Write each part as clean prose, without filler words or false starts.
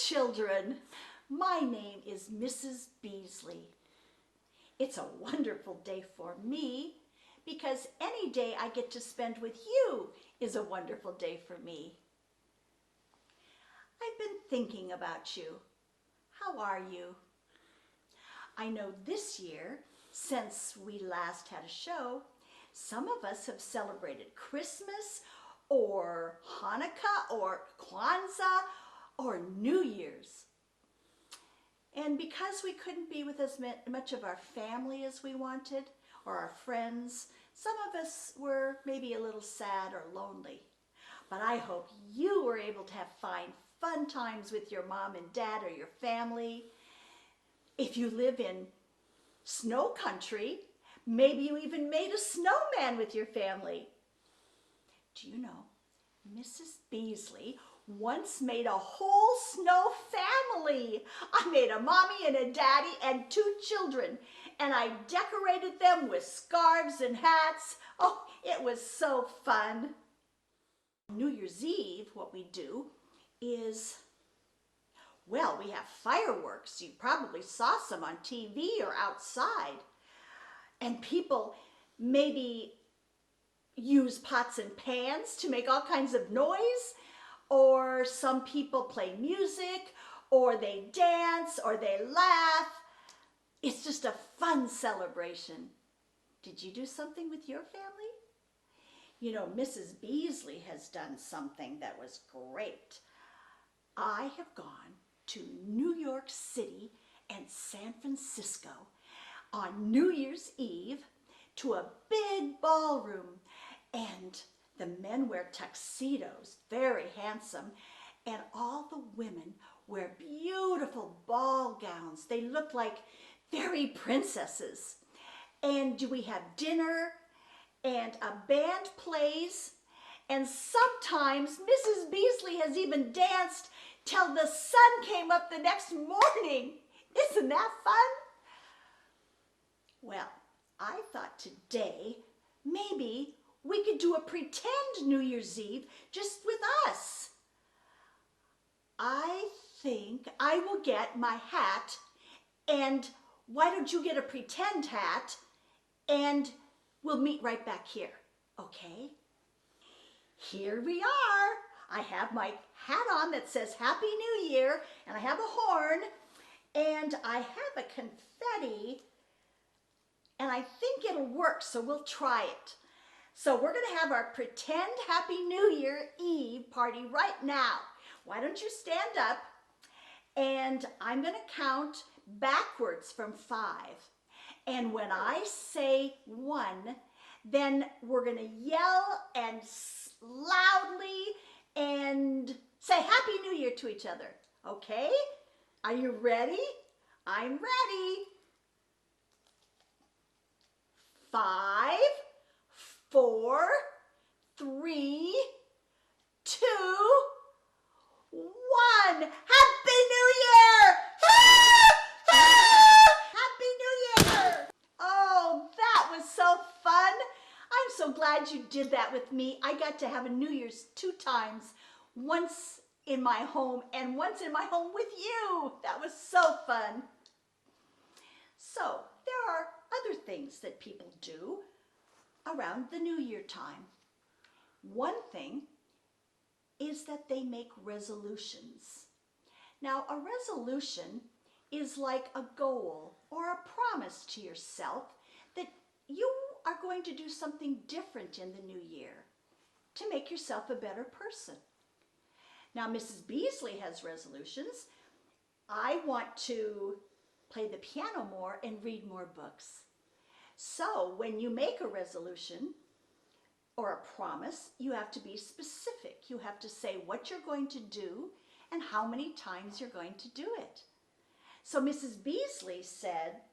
children. My name is Mrs. Beasley. It's a wonderful day for me because any day I get to spend with you is a wonderful day for me. I've been thinking about you. How are you? I know this year, since we last had a show, some of us have celebrated Christmas or Hanukkah or Kwanzaa or New Year's. And because we couldn't be with as much of our family as we wanted, or our friends, some of us were maybe a little sad or lonely. But I hope you were able to have fun times with your mom and dad or your family. If you live in snow country, maybe you even made a snowman with your family. Do you know, Mrs. Beasley once made a whole snow family. I made a mommy and a daddy and 2 children, and I decorated them with scarves and hats. Oh, it was so fun. New Year's Eve, what we do is, well, we have fireworks. You probably saw some on TV or outside. And people maybe use pots and pans to make all kinds of noise, or some people play music, or they dance, or they laugh. It's just a fun celebration. Did you do something with your family? You know, Mrs. Beasley has done something that was great. I have gone to New York City and San Francisco on New Year's Eve to a big ballroom, and the men wear tuxedos, very handsome, and all the women wear beautiful ball gowns. They look like fairy princesses. And we have dinner, and a band plays, and sometimes Mrs. Beasley has even danced till the sun came up the next morning. Isn't that fun? Well, I thought today maybe we could do a pretend New Year's Eve just with us. I think I will get my hat, and why don't you get a pretend hat, and we'll meet right back here, okay? Here we are. I have my hat on that says Happy New Year, and I have a horn, and I have a confetti, and I think it'll work, so we'll try it. So we're going to have our pretend Happy New Year Eve party right now. Why don't you stand up, and I'm going to count backwards from 5. And when I say 1, then we're going to yell and loudly and say Happy New Year to each other. Okay? Are you ready? I'm ready. 5, 4, 3, 2, 1. Happy New Year! Happy New Year! Oh, that was so fun. I'm so glad you did that with me. I got to have a New Year's 2 times, once in my home and once in my home with you. That was so fun. So there are other things that people do around the New Year time. One thing is that they make resolutions. Now, a resolution is like a goal or a promise to yourself that you are going to do something different in the new year to make yourself a better person. Now, Mrs. Beasley has resolutions. I want to play the piano more and read more books. So when you make a resolution or a promise, you have to be specific. You have to say what you're going to do and how many times you're going to do it. So Mrs. Beasley said,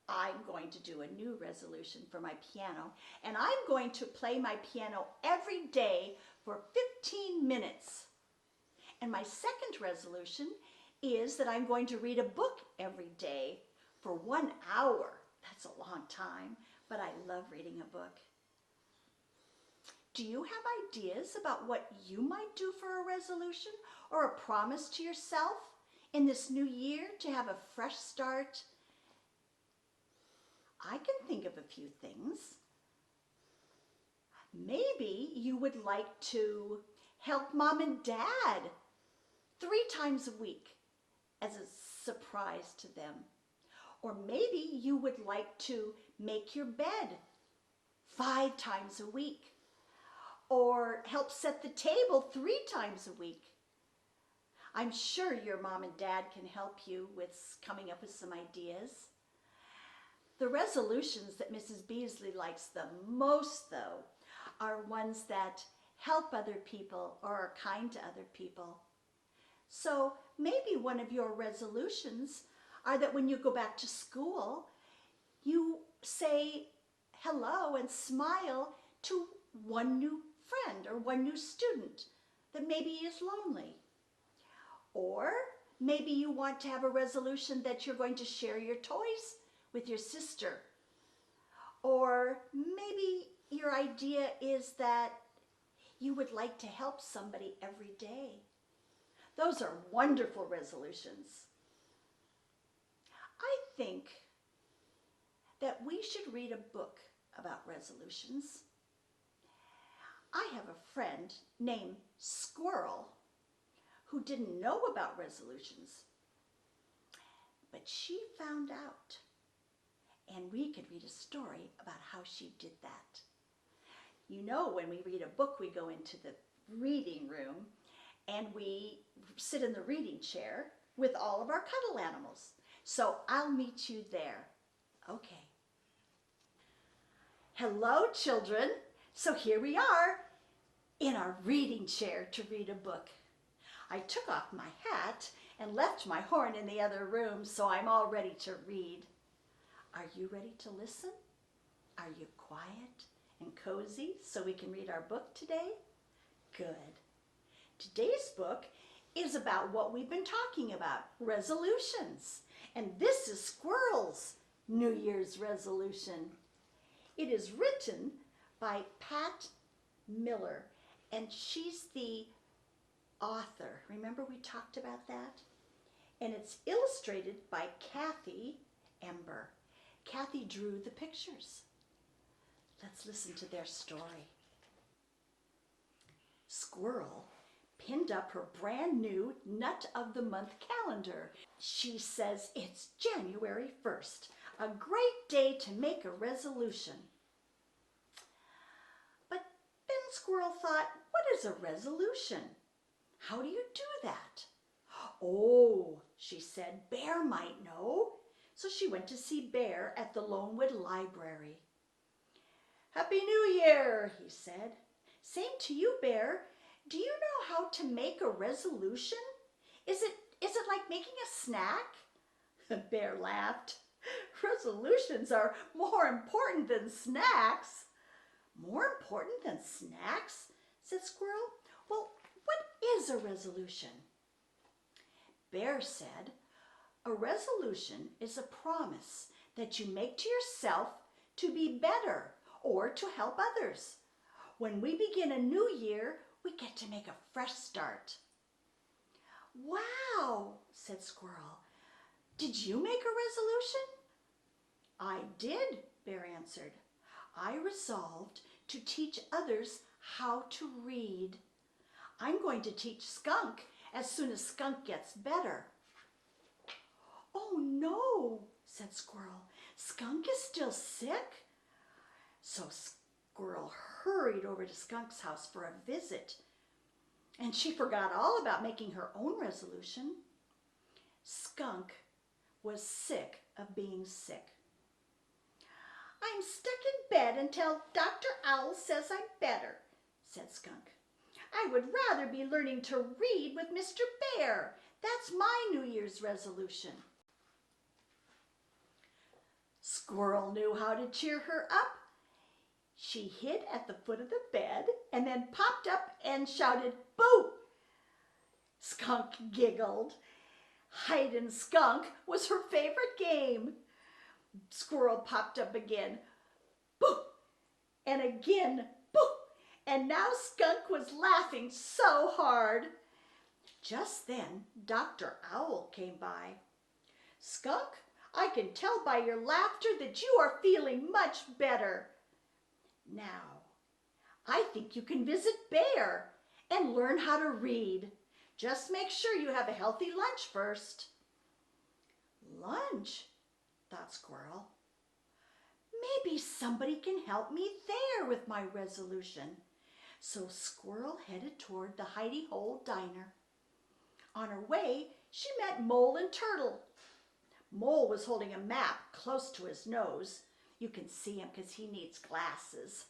I'm going to do a new resolution for my piano, and I'm going to play my piano every day for 15 minutes. And my second resolution is that I'm going to read a book every day for 1 hour. That's a long time, but I love reading a book. do you have ideas about what you might do for a resolution or a promise to yourself in this new year to have a fresh start? I can think of a few things. Maybe you would like to help Mom and Dad 3 times a week as a surprise to them. Or maybe you would like to make your bed 5 times a week. Or help set the table 3 times a week. I'm sure your mom and dad can help you with coming up with some ideas. The resolutions that Mrs. Beasley likes the most, though, are ones that help other people or are kind to other people. So maybe one of your resolutions are that when you go back to school, you say hello and smile to one new friend or one new student that maybe is lonely. Or maybe you want to have a resolution that you're going to share your toys with your sister. Or maybe your idea is that you would like to help somebody every day. Those are wonderful resolutions. I think that we should read a book about resolutions. I have a friend named Squirrel who didn't know about resolutions, but she found out, and we could read a story about how she did that. You know, when we read a book, we go into the reading room and we sit in the reading chair with all of our cuddle animals. So I'll meet you there. Okay. Hello, children. So here we are in our reading chair to read a book. I took off my hat and left my horn in the other room, so I'm all ready to read. Are you ready to listen? Are you quiet and cozy so we can read our book today? Good. Today's book is about what we've been talking about, resolutions. And this is Squirrel's New Year's resolution. It is written by Pat Miller, and she's the author. Remember we talked about that? And it's illustrated by Kathy Ember. Kathy drew the pictures. Let's listen to their story. Squirrel pinned up her brand new Nut of the Month calendar. She says it's January 1st, a great day to make a resolution. But then Squirrel thought, what is a resolution? How do you do that? Oh, she said, Bear might know. So she went to see Bear at the Lonewood Library. Happy New Year, he said. Same to you, Bear. Do you know how to make a resolution? Is it like making a snack? Bear laughed. Resolutions are more important than snacks. More important than snacks? Said Squirrel. Well, what is a resolution? Bear said, a resolution is a promise that you make to yourself to be better or to help others. When we begin a new year, we get to make a fresh start. Wow, said Squirrel. Did you make a resolution? I did, Bear answered. I resolved to teach others how to read. I'm going to teach Skunk as soon as Skunk gets better. Oh no, said Squirrel. Skunk is still sick. So Squirrel hurried over to Skunk's house for a visit, and she forgot all about making her own resolution. Skunk was sick of being sick. I'm stuck in bed until Dr. Owl says I'm better, said Skunk. I would rather be learning to read with Mr. Bear. That's my New Year's resolution. Squirrel knew how to cheer her up. She hid at the foot of the bed and then popped up and shouted, "Boo!" Skunk giggled. Hide and Skunk was her favorite game. Squirrel popped up again, "Boo!" and again, "Boo!" and now Skunk was laughing so hard. Just then, Dr. Owl came by. Skunk, I can tell by your laughter that you are feeling much better. Now, I think you can visit Bear and learn how to read. Just make sure you have a healthy lunch first. Lunch? Thought Squirrel. Maybe somebody can help me there with my resolution. So Squirrel headed toward the Hidey Hole Diner. On her way, she met Mole and Turtle. Mole was holding a map close to his nose. You can see him because he needs glasses.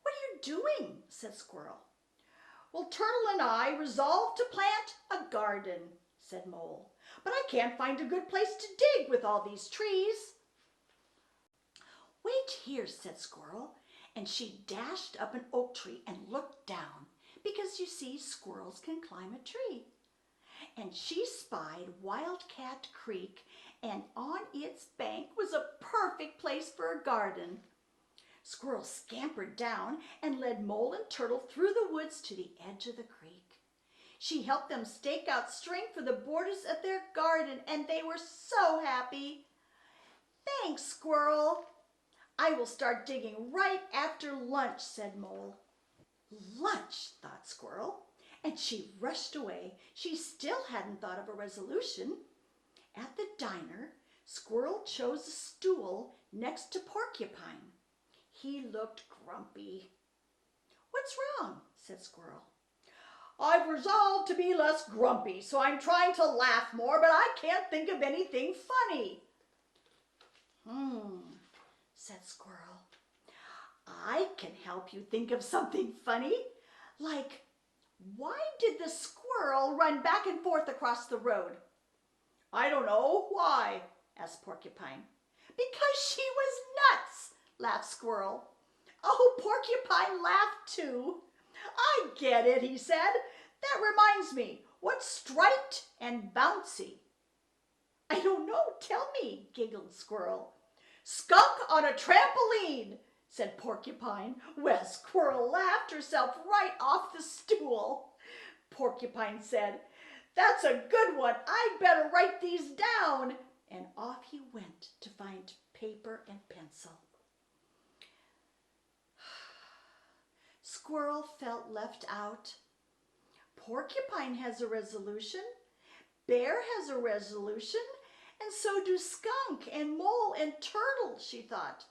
What are you doing? Said Squirrel. Well, Turtle and I resolved to plant a garden, said Mole. But I can't find a good place to dig with all these trees. Wait here, said Squirrel, and she dashed up an oak tree and looked down, because you see squirrels can climb a tree. And she spied Wildcat Creek, and on its bank was a perfect place for a garden. Squirrel scampered down and led Mole and Turtle through the woods to the edge of the creek. She helped them stake out string for the borders of their garden, and they were so happy. Thanks, Squirrel. I will start digging right after lunch, said Mole. Lunch, thought Squirrel, and she rushed away. She still hadn't thought of a resolution. At the diner, Squirrel chose a stool next to Porcupine. He looked grumpy. What's wrong? Said Squirrel. I've resolved to be less grumpy, so I'm trying to laugh more, but I can't think of anything funny. Said Squirrel. I can help you think of something funny. Like, why did the squirrel run back and forth across the road? I don't know. Why? Asked Porcupine. Because she was nuts, laughed Squirrel. Oh, Porcupine laughed too. I get it, he said. That reminds me, what's striped and bouncy? I don't know, tell me, giggled Squirrel. Skunk on a trampoline, said Porcupine. Well, Squirrel laughed herself right off the stool. Porcupine said, That's a good one. I'd better write these down. And off he went to find paper and pencil. Squirrel felt left out. Porcupine has a resolution. Bear has a resolution. And so do Skunk and Mole and Turtle, she thought.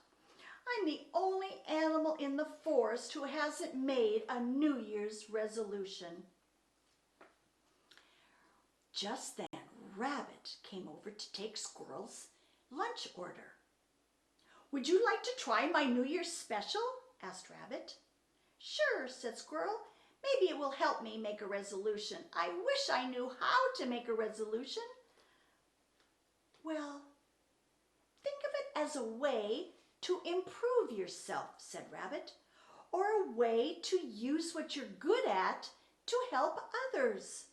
I'm the only animal in the forest who hasn't made a New Year's resolution. Just then, Rabbit came over to take Squirrel's lunch order. Would you like to try my New Year's special? Asked Rabbit. Sure, said Squirrel. Maybe it will help me make a resolution. I wish I knew how to make a resolution. Well, think of it as a way to improve yourself, said Rabbit, or a way to use what you're good at to help others.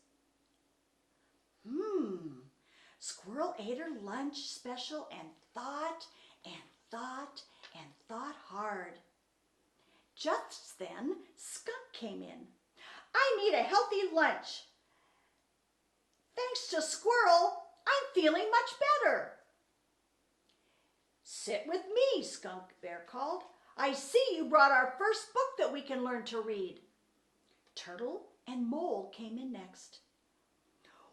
Squirrel ate her lunch special and thought hard. Just then, Skunk came in. I need a healthy lunch. Thanks to Squirrel, I'm feeling much better. Sit with me, Skunk Bear called. I see you brought our first book that we can learn to read. Turtle and Mole came in next.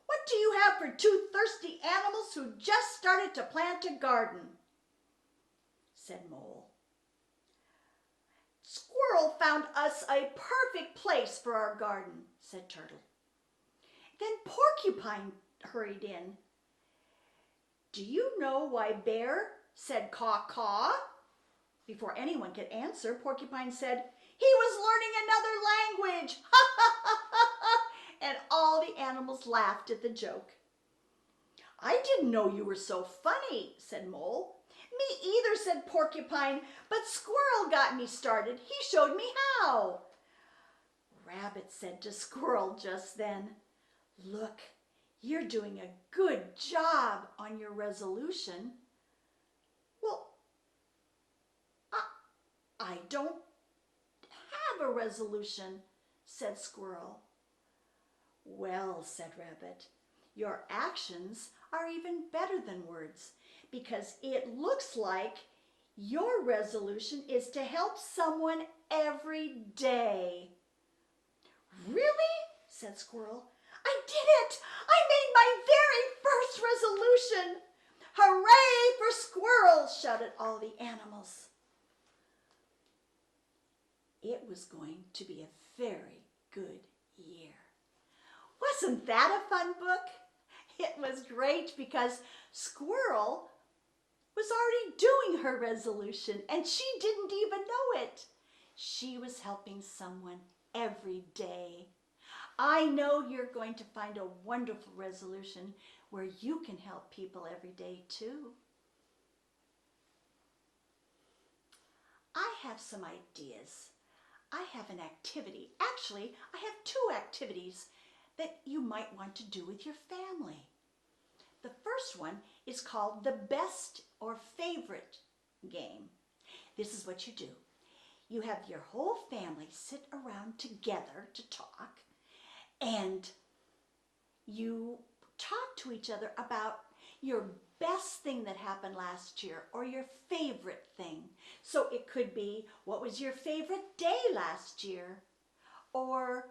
What do you have for two thirsty animals who just started to plant a garden? Said Mole. Squirrel found us a perfect place for our garden, said Turtle. Then Porcupine hurried in. Do you know why Bear said caw-caw? Before anyone could answer, Porcupine said, he was learning another language. Ha ha ha ha ha! And all the animals laughed at the joke. I didn't know you were so funny, said Mole. Me either, said Porcupine, but Squirrel got me started. He showed me how. Rabbit said to Squirrel just then, look, you're doing a good job on your resolution. Well, I don't have a resolution, said Squirrel. Well, said Rabbit, your actions are even better than words, because it looks like your resolution is to help someone every day. Really? Said Squirrel. I did it! I made my very first resolution! Hooray for Squirrel! Shouted all the animals. It was going to be a very good year. Wasn't that a fun book? It was great because Squirrel was already doing her resolution and she didn't even know it. She was helping someone every day. I know you're going to find a wonderful resolution where you can help people every day too. I have some ideas. I have an activity. Actually, I have 2 activities that you might want to do with your family. The first one is called the best or favorite game. This is what you do. You have your whole family sit around together to talk, and you talk to each other about your best thing that happened last year or your favorite thing. So it could be, what was your favorite day last year? Or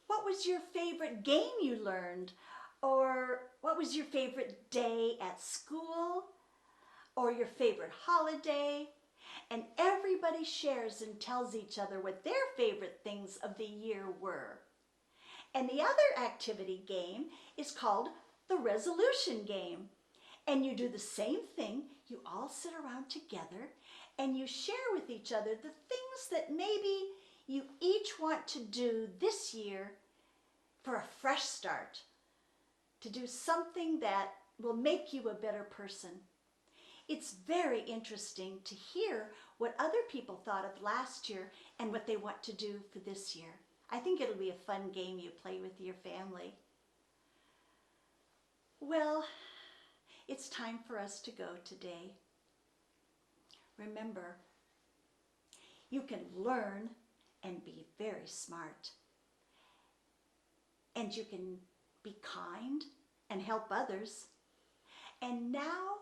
what was your favorite game you learned? Or what was your favorite day at school? Or your favorite holiday? And everybody shares and tells each other what their favorite things of the year were. And the other activity game is called the resolution game. And you do the same thing. You all sit around together and you share with each other the things that maybe you each want to do this year for a fresh start, to do something that will make you a better person. It's very interesting to hear what other people thought of last year and what they want to do for this year. I think it'll be a fun game you play with your family. Well, it's time for us to go today. Remember, you can learn and be very smart. And you can be kind and help others. And now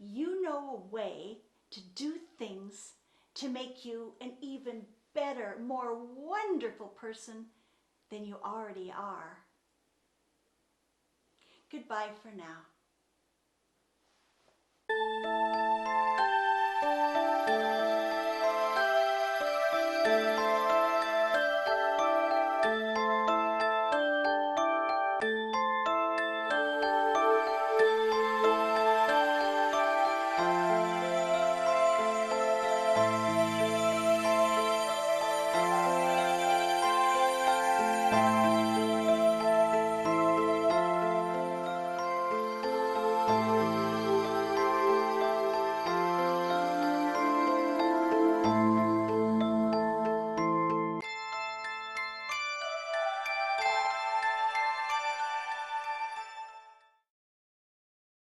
you know a way to do things to make you an even better, more wonderful person than you already are. Goodbye for now.